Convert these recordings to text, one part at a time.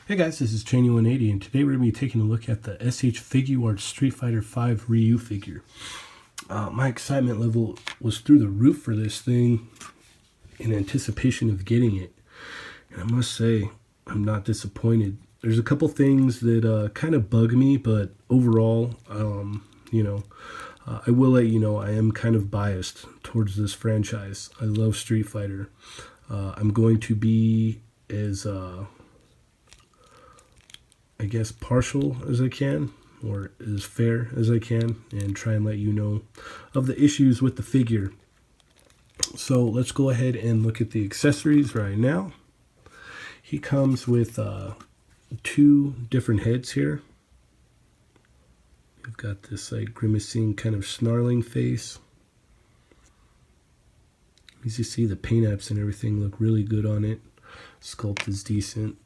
Hey guys, this is Cheney180, and today we're going to be taking a look at the SH Figuarts Street Fighter V Ryu figure. My excitement level was through the roof for this thing in anticipation of getting it. And I must say, I'm not disappointed. There's a couple things that kind of bug me, but overall, I will let you know I am kind of biased towards this franchise. I love Street Fighter. I'm going to be as partial as I can, or as fair as I can, and try and let you know of the issues with the figure. So let's go ahead and look at the accessories right now. He comes with two different heads here. You've got this like grimacing kind of snarling face. As you see, the paint apps and everything look really good on it. Sculpt is decent.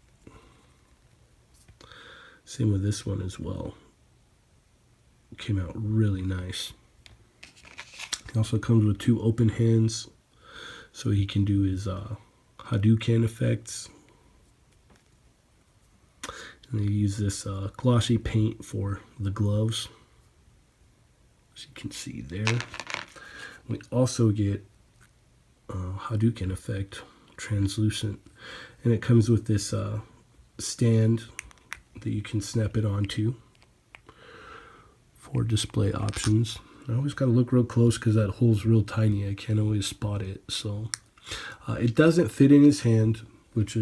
Same with this one as well. Came out really nice. He also comes with two open hands, so he can do his Hadouken effects. And they use this glossy paint for the gloves, as you can see there. We also get Hadouken effect, translucent, and it comes with this stand that you can snap it onto for display options. I always got to look real close because that hole's real tiny. I can't always spot it. So it doesn't fit in his hand, which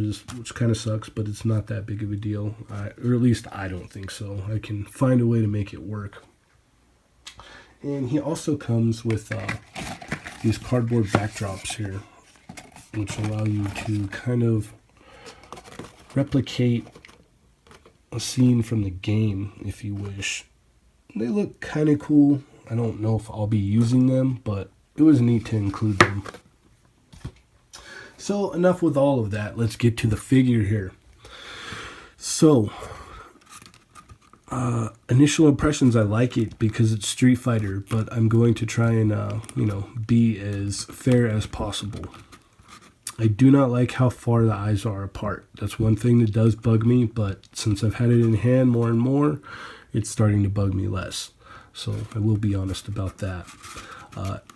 kind of sucks, but it's not that big of a deal, or at least I don't think so. I can find a way to make it work. And he also comes with these cardboard backdrops here, which allow you to kind of replicate a scene from the game if you wish. They look kind of cool. I don't know if I'll be using them, but it was neat to include them. So enough with all of that. Let's get to the figure here. So initial impressions, I like it because it's Street Fighter, but I'm going to try and be as fair as possible. I do not like how far the eyes are apart. That's one thing that does bug me, but since I've had it in hand more and more, it's starting to bug me less. So I will be honest about that.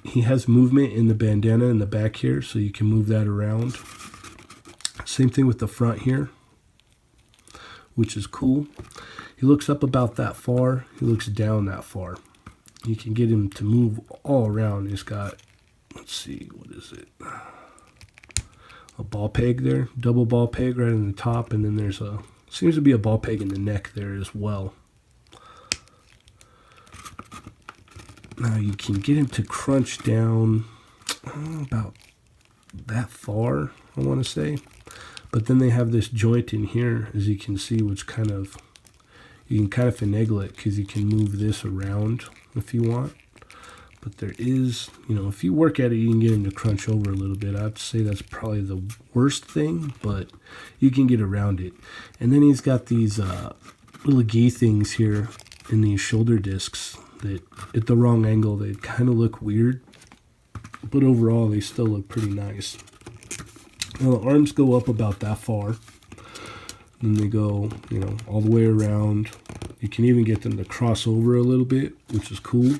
He has movement in the bandana in the back here, so you can move that around. Same thing with the front here, which is cool. He looks up about that far. He looks down that far. You can get him to move all around. He's got, let's see, what is it? A ball peg there, double ball peg right in the top, and then there's seems to be a ball peg in the neck there as well. Now you can get him to crunch down about that far, I want to say. But then they have this joint in here, as you can see, which you can kind of finagle it because you can move this around if you want. But there is, if you work at it, you can get him to crunch over a little bit. I have to say that's probably the worst thing, but you can get around it. And then he's got these little gi things here in these shoulder discs that, at the wrong angle, they kind of look weird. But overall, they still look pretty nice. Now, the arms go up about that far. And they go, all the way around. You can even get them to cross over a little bit, which is cool.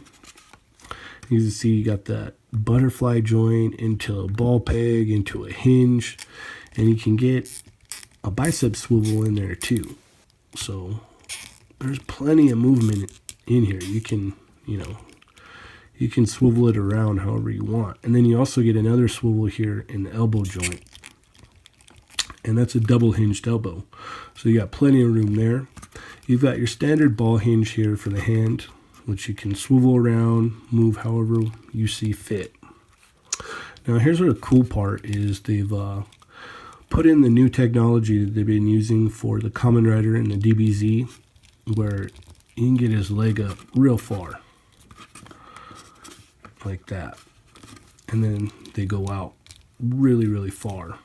You can see you got that butterfly joint into a ball peg, into a hinge, and you can get a bicep swivel in there too. So there's plenty of movement in here. You can, you can swivel it around however you want. And then you also get another swivel here in the elbow joint. And that's a double hinged elbow. So you got plenty of room there. You've got your standard ball hinge here for the hand, which you can swivel around, move however you see fit. Now here's where the cool part is. They've put in the new technology that they've been using for the Kamen Rider and the DBZ, where you can get his leg up real far, like that. And then they go out really, really far.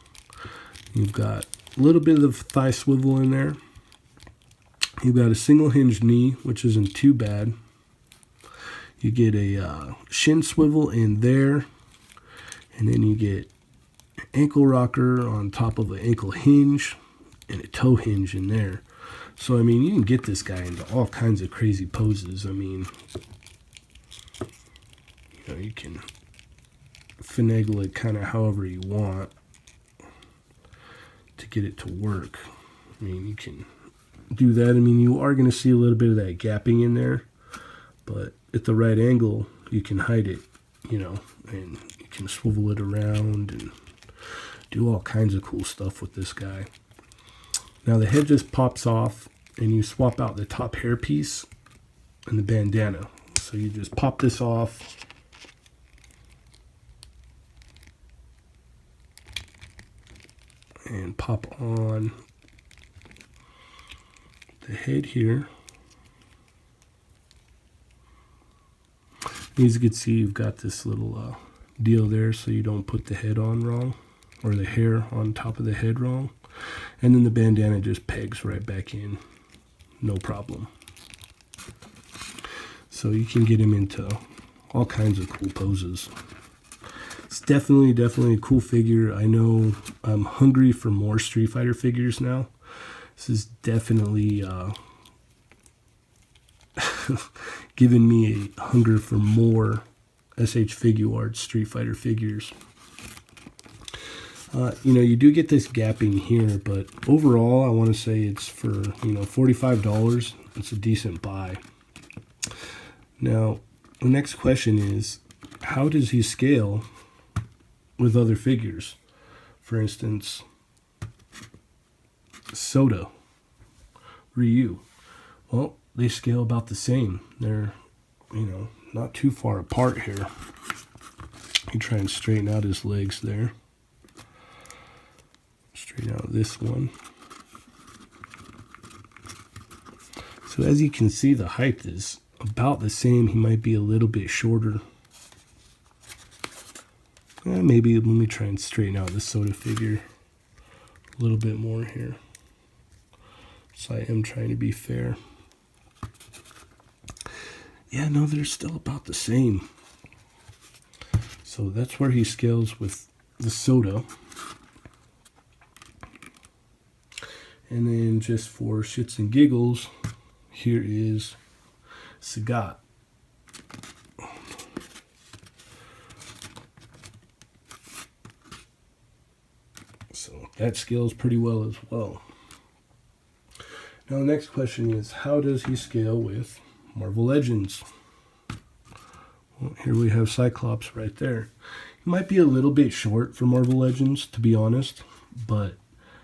You've got a little bit of thigh swivel in there. You've got a single hinged knee, which isn't too bad. You get a shin swivel in there, and then you get an ankle rocker on top of an ankle hinge, and a toe hinge in there. So, I mean, you can get this guy into all kinds of crazy poses. I mean, you know, you can finagle it kind of however you want to get it to work. I mean, you can do that. I mean, you are going to see a little bit of that gapping in there, but at the right angle, you can hide it, you know, and you can swivel it around and do all kinds of cool stuff with this guy. Now the head just pops off and you swap out the top hairpiece and the bandana. So you just pop this off. And pop on the head here. As you can see, you've got this little deal there so you don't put the head on wrong, or the hair on top of the head wrong. And then the bandana just pegs right back in, no problem. So you can get him into all kinds of cool poses. It's definitely a cool figure. I know I'm hungry for more Street Fighter figures now. This is definitely giving me a hunger for more SH Figuarts Street Fighter figures. You know, you do get this gapping here, but overall, I want to say it's for, you know, $45. It's a decent buy. Now, the next question is, how does he scale with other figures? For instance, Soda, Ryu. Well, they scale about the same. They're, you know, not too far apart here. You try and straighten out his legs there. Straighten out this one. So as you can see, the height is about the same. He might be a little bit shorter. Maybe let me try and straighten out the Soda figure a little bit more here. So I am trying to be fair. Yeah, no, they're still about the same. So that's where he scales with the Soda. And then just for shits and giggles, here is Sagat. So that scales pretty well as well. Now the next question is, how does he scale with Marvel Legends? Well, here we have Cyclops right there. He might be a little bit short for Marvel Legends, to be honest, but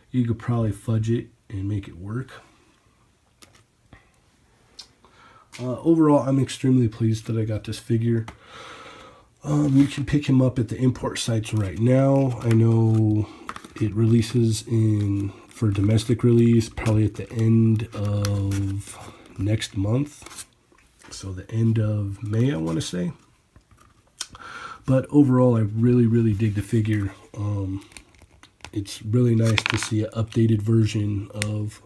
you could probably fudge it and make it work. Overall, I'm extremely pleased that I got this figure. You can pick him up at the import sites right now. I know it releases for domestic release probably at the end of next month. So the end of May, I want to say. But overall, I really dig the figure. It's really nice to see an updated version of,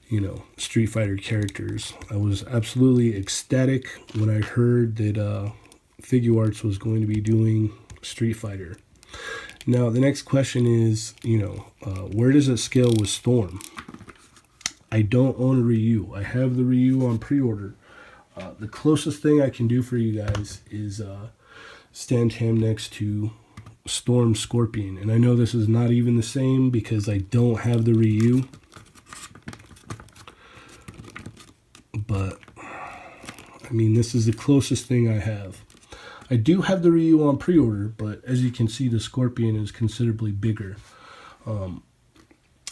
you know, Street Fighter characters. I was absolutely ecstatic when I heard that Figuarts was going to be doing Street Fighter. Now, the next question is, you know, where does it scale with Storm? I don't own a Ryu. I have the Ryu on pre-order. The closest thing I can do for you guys is stand him next to Storm Scorpion. And I know this is not even the same because I don't have the Ryu. But, I mean, this is the closest thing I have. I do have the Ryu on pre-order, but as you can see, the Scorpion is considerably bigger.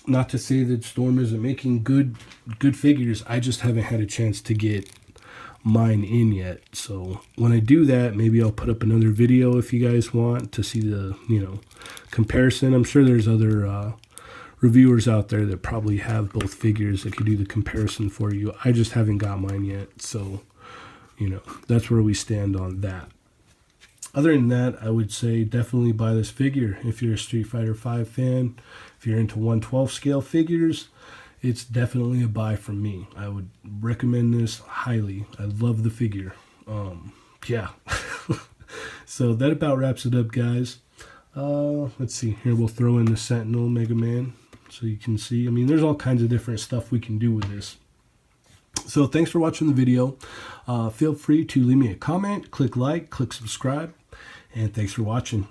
Not to say that Storm isn't making good figures. I just haven't had a chance to get mine in yet. So when I do that, maybe I'll put up another video if you guys want to see the, you know, comparison. I'm sure there's other reviewers out there that probably have both figures that could do the comparison for you. I just haven't got mine yet. So, you know, that's where we stand on that. Other than that, I would say definitely buy this figure if you're a Street Fighter V fan. If you're into 1/12 scale figures, it's definitely a buy from me. I would recommend this highly. I love the figure. Yeah. So that about wraps it up, guys. Let's see. Here we'll throw in the Sentinel Mega Man. So you can see, I mean, there's all kinds of different stuff we can do with this. So thanks for watching the video. Feel free to leave me a comment, click like, click subscribe, and thanks for watching.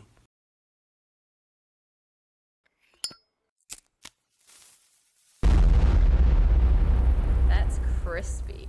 That's crispy.